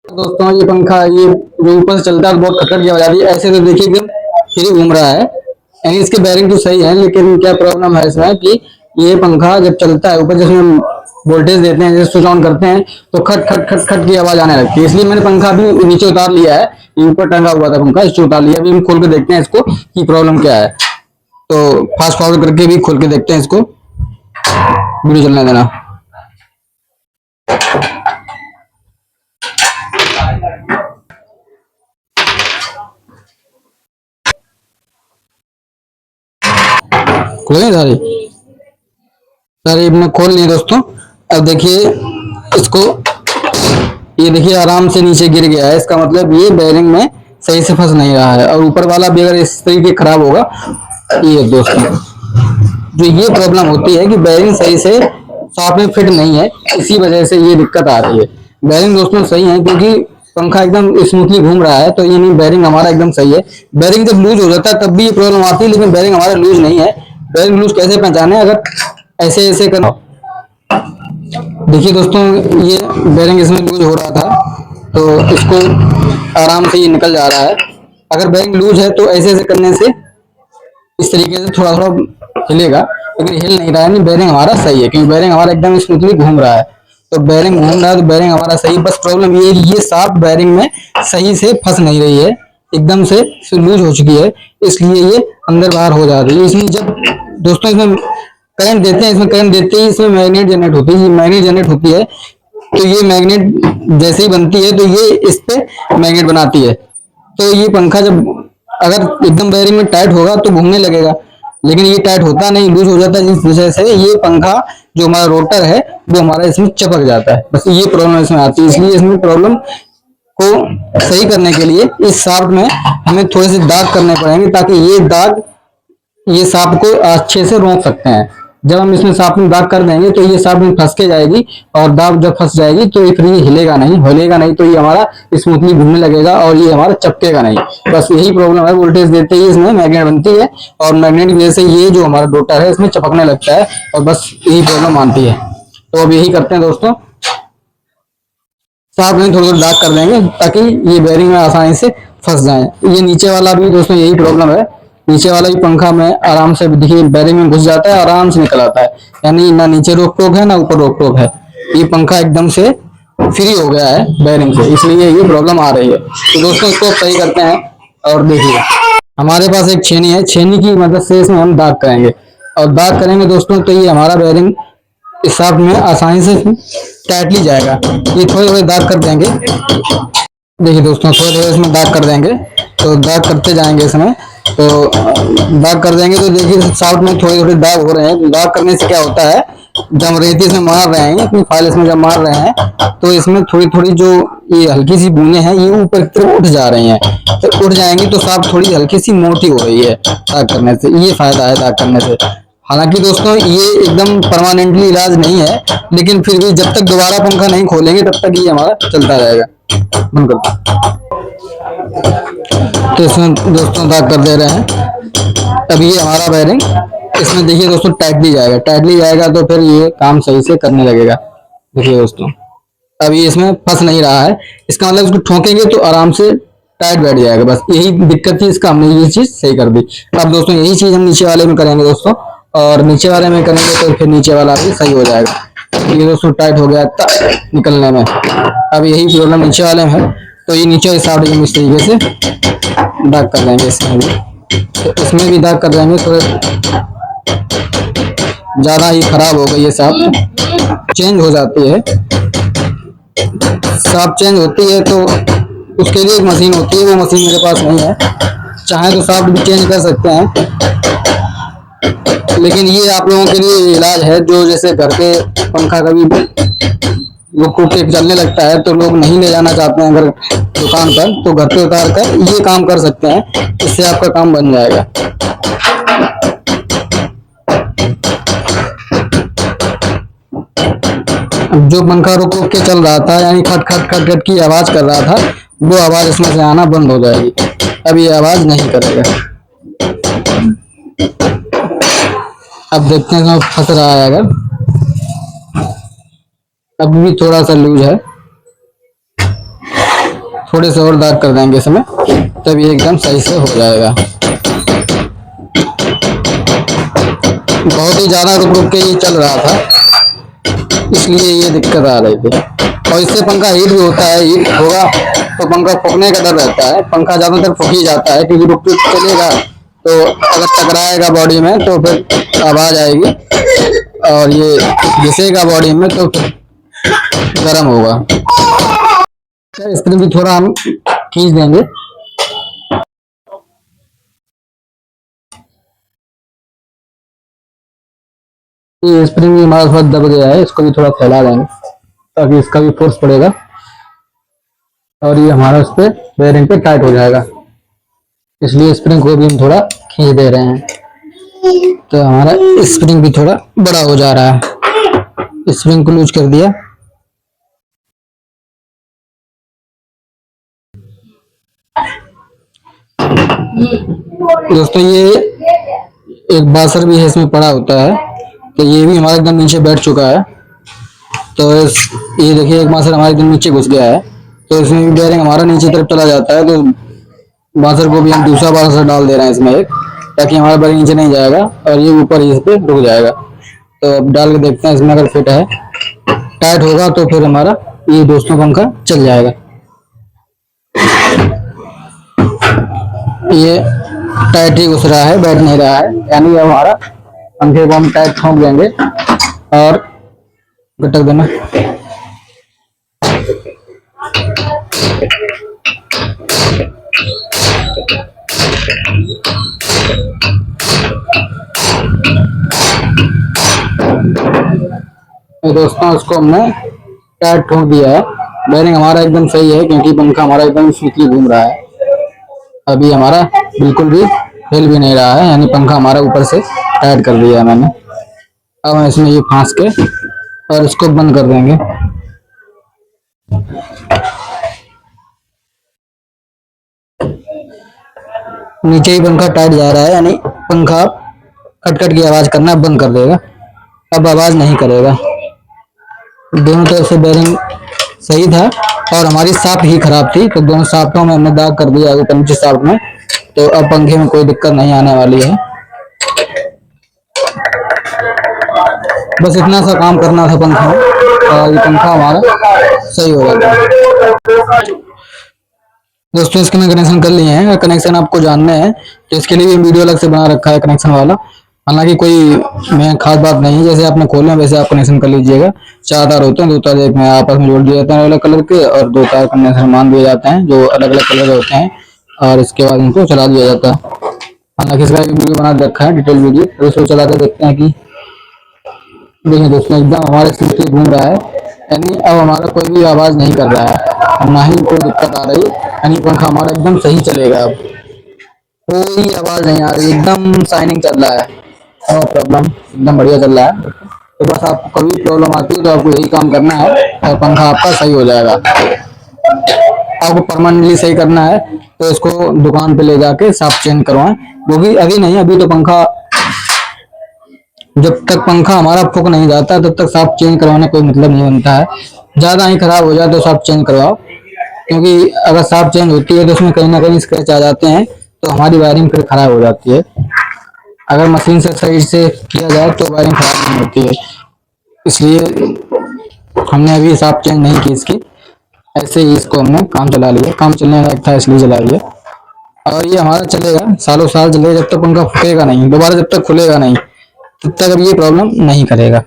दोस्तों ये पंखा ये जो ऊपर से चलता है तो बहुत खटखट की आवाज आ रही है। ऐसे तो देखिए एकदम फ्री घूम रहा है, यानी इसके बैरिंग तो सही है, लेकिन क्या प्रॉब्लम है इसमें कि ये पंखा जब चलता है ऊपर जैसे हम वोल्टेज देते हैं, जैसे स्विच ऑन करते हैं तो खट खट खट खट की आवाज आने लगती है। इसलिए मैंने पंखा भी नीचे उतार लिया है, ये ऊपर टंगा हुआ था पंखा, इसको उतार लिया। अभी हम खोल के देखते हैं इसको कि प्रॉब्लम क्या है। तो फास्ट फॉरवर्ड करके भी खोल के देखते हैं इसको, वीडियो चलने देना। खुले सारे सारे मैंने खोल लिए दोस्तों। अब देखिए इसको, ये देखिए आराम से नीचे गिर गया है, इसका मतलब ये बेरिंग में सही से फंस नहीं रहा है। और ऊपर वाला भी अगर इस तरीके खराब होगा, ये दोस्तों जो ये प्रॉब्लम होती है कि बेरिंग सही से शॉप में फिट नहीं है, इसी वजह से ये दिक्कत आ रही है। बेरिंग दोस्तों सही है क्योंकि पंखा एकदम स्मूथली घूम रहा है, तो ये नहीं बेरिंग हमारा एकदम सही है। बेरिंग जब लूज हो जाता है तब भी ये प्रॉब्लम आती है, लेकिन बेरिंग हमारा लूज नहीं है। बेरिंग लूज कैसे पहचाने, अगर ऐसे ऐसे करना। देखिए दोस्तों ये बेरिंग इसमें लूज हो रहा था, तो इसको आराम से ये निकल जा रहा है। अगर बेरिंग लूज है तो ऐसे ऐसे करने से इस तरीके से थोड़ा थोड़ा हिलेगा, लेकिन हिल नहीं रहा है। नहीं, बेरिंग हमारा सही है क्योंकि बेरिंग हमारा एकदम स्मूथली घूम रहा है। तो बेरिंग घूम रहा है तो बेरिंग हमारा सही। बस प्रॉब्लम ये है कि ये शाफ्ट बेरिंग में सही से फंस नहीं रही है, एकदम से लूज हो चुकी है, इसलिए ये अंदर बाहर हो जा रही है। इसमें जब दोस्तों इसमें करंट देते हैं, इसमें करंट देते ही इसमें मैग्नेट जनरेट होती है। ये मैग्नेट जनरेट होती है तो ये मैग्नेट जैसे ही बनती है तो ये इस पे मैग्नेट बनाती है। तो ये पंखा जब अगर एकदम बेरिंग में टाइट होगा तो घूमने लगेगा, लेकिन ये टाइट होता नहीं, लूज हो जाता है, जिस वजह से ये पंखा जो हमारा रोटर है वो हमारा इसमें चिपक जाता है। बस ये प्रॉब्लम इसमें आती है। इसलिए इसमें प्रॉब्लम को सही करने के लिए इस शाफ्ट में हमें थोड़े से दाग करने पड़ेंगे, ताकि ये दाग ये सांप को अच्छे से रोक सकते हैं। जब हम इसमें सांप में दाग कर देंगे तो ये सांप में फंस के जाएगी, और दाग जब फंस जाएगी तो फिर ये हिलेगा नहीं तो ये हमारा स्मूथली घूमने लगेगा और ये हमारा चपकेगा नहीं। बस यही प्रॉब्लम है। वोल्टेज देते ही इसमें मैग्नेट बनती है, और मैग्नेट की वजह से ये जो हमारा रोटर है इसमें चपकने लगता है, और बस यही प्रॉब्लम आती है। तो अब यही करते हैं दोस्तों, सांप में थोड़ा थोड़ा दाग कर देंगे ताकि ये बेरिंग में आसानी से फंस जाए। ये नीचे वाला भी दोस्तों यही प्रॉब्लम है। नीचे वाला भी पंखा में आराम से देखिए बेरिंग में घुस जाता है, आराम से निकल आता है, यानी ना नीचे रोक टोक है ना ऊपर रोक टोक है। ये पंखा एकदम से फ्री हो गया है बेरिंग से, इसलिए ये प्रॉब्लम आ रही है। तो दोस्तों इसको सही करते हैं। और देखिए हमारे पास एक छेनी है, छेनी की मदद से इसमें हम दाग करेंगे, और दाग करेंगे दोस्तों तो ये हमारा बेरिंग इस शाफ्ट में आसानी से टाइटली जाएगा। ये थोड़े थोड़े दाग कर देंगे, देखिए दोस्तों थोड़े थोड़े इसमें दाग कर देंगे, तो दाग करते जाएंगे इसमें। तो दाग कर देंगे तो देखिए शाफ्ट में थोड़े थोड़े दाग हो रहे हैं। दाग करने से क्या होता है, जब हम रेती इसमें मार रहे हैं, अपनी फाइल इसमें जब मार रहे हैं, तो इसमें थोड़ी थोड़ी जो ये हल्की सी बूंदें हैं ये ऊपर की तरफ उठ जा रही हैं। तो उठ जाएंगी तो शाफ्ट थोड़ी हल्की सी मोटी हो रही है दाग करने से। ये फायदा है दाग करने से। हालांकि दोस्तों ये एकदम परमानेंटली इलाज नहीं है, लेकिन फिर भी जब तक दोबारा पंखा नहीं खोलेंगे तब तक ये हमारा चलता रहेगा। बंद कर। तो इसमें दोस्तों दाग कर दे रहे हैं। अब ये हमारा बेरिंग इसमें देखिए दोस्तों टाइटली जाएगा तो फिर ये काम सही से करने लगेगा। देखिए दोस्तों अब ये इसमें फंस नहीं रहा है, इसका मतलब इसको ठोकेंगे तो आराम से टाइट बैठ जाएगा। बस यही दिक्कत थी, इसका हमने ये चीज सही कर दी। अब दोस्तों यही चीज हम नीचे वाले में करेंगे दोस्तों, और नीचे वाले में करेंगे तो फिर नीचे वाला भी सही हो जाएगा। ये दोस्तों टाइट हो गया था निकलने में। अब यही प्रॉब्लम नीचे वाले में है, तो ये नीचे साइड में इस तरीके से दाग कर देंगे। इसमें भी तो इसमें भी दाग कर देंगे। थोड़े ज़्यादा ही खराब हो गई है, साफ चेंज हो जाती है। साफ चेंज होती है तो उसके लिए एक मशीन होती है, वो मशीन मेरे पास नहीं है। चाहे तो साफ भी चेंज कर सकते हैं, लेकिन ये आप लोगों के लिए इलाज है जो जैसे घर के पंखा कभी रुक रुक के चलने लगता है तो लोग नहीं ले जाना चाहते हैं अगर दुकान पर, तो घर पे उतार कर ये काम कर सकते हैं, इससे आपका काम बन जाएगा। जो पंखा रुक रुक के चल रहा था, यानी खट खट खट खट की आवाज कर रहा था, वो आवाज इसमें से आना बंद हो जाएगी। अब ये आवाज नहीं करेगा। अब देखते हैं फंस रहा है अगर, अब भी थोड़ा सा लूज है। थोड़े से और दाग कर देंगे इसमें, तब ये एकदम सही से हो जाएगा। बहुत ही ज़्यादा रुक रुक के ये चल रहा था, इसलिए ये दिक्कत आ रही थी। और इससे पंखा हीट भी होता है, हीट होगा तो पंखा फूकने का डर रहता है। पंखा ज़्यादातर फूक ही जाता है, क्योंकि रुक रुक चलेगा तो अगर टकराएगा बॉडी में तो फिर आवाज़ आएगी, और ये घिसेगा बॉडी में तो गर्म होगा। स्क्रीन भी थोड़ा हम खींच देंगे। ये स्प्रिंग भी हमारा थोड़ा दब गया है, इसको भी थोड़ा फैला देंगे ताकि इसका भी फोर्स पड़ेगा और ये हमारा उस पर बेयरिंग पे टाइट हो जाएगा। इसलिए स्प्रिंग को भी हम थोड़ा खींच दे रहे हैं, तो हमारा स्प्रिंग भी थोड़ा बड़ा हो जा रहा है। स्प्रिंग को लूज कर दिया। दोस्तों ये एक बासर भी है, इसमें पड़ा होता है, तो ये भी हमारा एकदम नीचे बैठ चुका है। तो ये देखिए एक बासर हमारे एकदम नीचे घुस गया है, तो इसमें भी बेयरिंग हमारा नीचे तरफ चला जाता है। तो बासर को भी हम दूसरा बासर डाल दे रहे हैं इसमें एक, ताकि हमारा बेयरिंग नीचे नहीं जाएगा और ये ऊपर ही इस पे रुक जाएगा। तो अब डाल के देखते हैं इसमें, अगर फिट है, टाइट होगा तो फिर हमारा ये दोस्तों पंखा चल जाएगा। ये टाइट ही घुस रहा है, बैठ नहीं रहा है, यानी हमारा पंखे को हम टाइट ठोक देंगे और गटक देना। तो दोस्तों उसको हमने टाइट ठोक दिया है। बेयरिंग हमारा एकदम सही है, क्योंकि पंखा हमारा एकदम स्मूथली घूम रहा है। अभी हमारा बिल्कुल भी हिल भी नहीं रहा है, यानी पंखा हमारा ऊपर से टाइट कर दिया है मैंने। अब हम इसमें ये फांस के और इसको बंद कर देंगे। नीचे ही पंखा टाइट जा रहा है, यानी पंखा कट कट की आवाज करना बंद कर देगा। अब आवाज नहीं करेगा। दोनों तरफ से बेयरिंग सही था और हमारी शाफ्ट ही खराब थी, तो दोनों शाफ्टों में हमने दाग कर दिया ऊपर नीचे शाफ्ट में। तो अब पंखे में कोई दिक्कत नहीं आने वाली है। बस इतना सा काम करना था पंखा में और ये पंखा हमारा सही हो जाता। दोस्तों इसके मैं कनेक्शन कर लिए हैं। कनेक्शन आपको जानना है तो इसके लिए भी वीडियो अलग से बना रखा है कनेक्शन वाला। हालांकि कोई मैं खास बात नहीं है, जैसे आपने खोले वैसे आप कनेक्शन कर लीजिएगा। 4 तार होते हैं, 2 तार एक में आपस में जोड़ दिए जाते हैं अलग अलग कलर के, और 2 तार कनेक्शन मान दिए जाते हैं जो अलग अलग कलर होते हैं, और इसके बाद इनको चला दिया जाता है। हालांकि इसका एक वीडियो बना रखा है, डिटेल वीडियो, तो उसको चला कर देखते हैं। कि देखिए दोस्तों एकदम हमारे स्मूथली घूम रहा है, यानी अब हमारा कोई भी आवाज नहीं कर रहा है, ना ही कोई दिक्कत आ रही, यानी पंखा हमारा एकदम सही चलेगा। अब कोई आवाज नहीं आ रही, एकदम शाइनिंग चल रहा है, नो प्रॉब्लम, एकदम बढ़िया चल रहा है। तो बस आपको कभी प्रॉब्लम आती है तो आपको यही काम करना है और पंखा आपका सही हो जाएगा। आपको परमानेंटली सही करना है तो इसको दुकान पे ले जाके साफ चेंज करवाएं, क्योंकि अभी नहीं, अभी तो पंखा, जब तक पंखा हमारा फूक नहीं जाता तब तक साफ चेंज करवाने कोई मतलब नहीं बनता है। ज्यादा ही खराब हो जाए तो साफ चेंज करवाओ, क्योंकि अगर साफ चेंज होती है तो उसमें कहीं ना कहीं स्क्रैच आ जाते हैं, तो हमारी वायरिंग फिर खराब हो जाती है। अगर मशीन से सही से किया जाए तो वायरिंग खराब नहीं होती है। इसलिए हमने अभी साफ चेंज नहीं की इसकी, ऐसे ही इसको हमने काम चला लिया, काम चलने लायक था इसलिए चला लिया। और ये हमारा चलेगा, सालों साल चलेगा, जब तक पंखा फूकेगा नहीं, दोबारा जब तक खुलेगा नहीं तब तक अब ये प्रॉब्लम नहीं करेगा।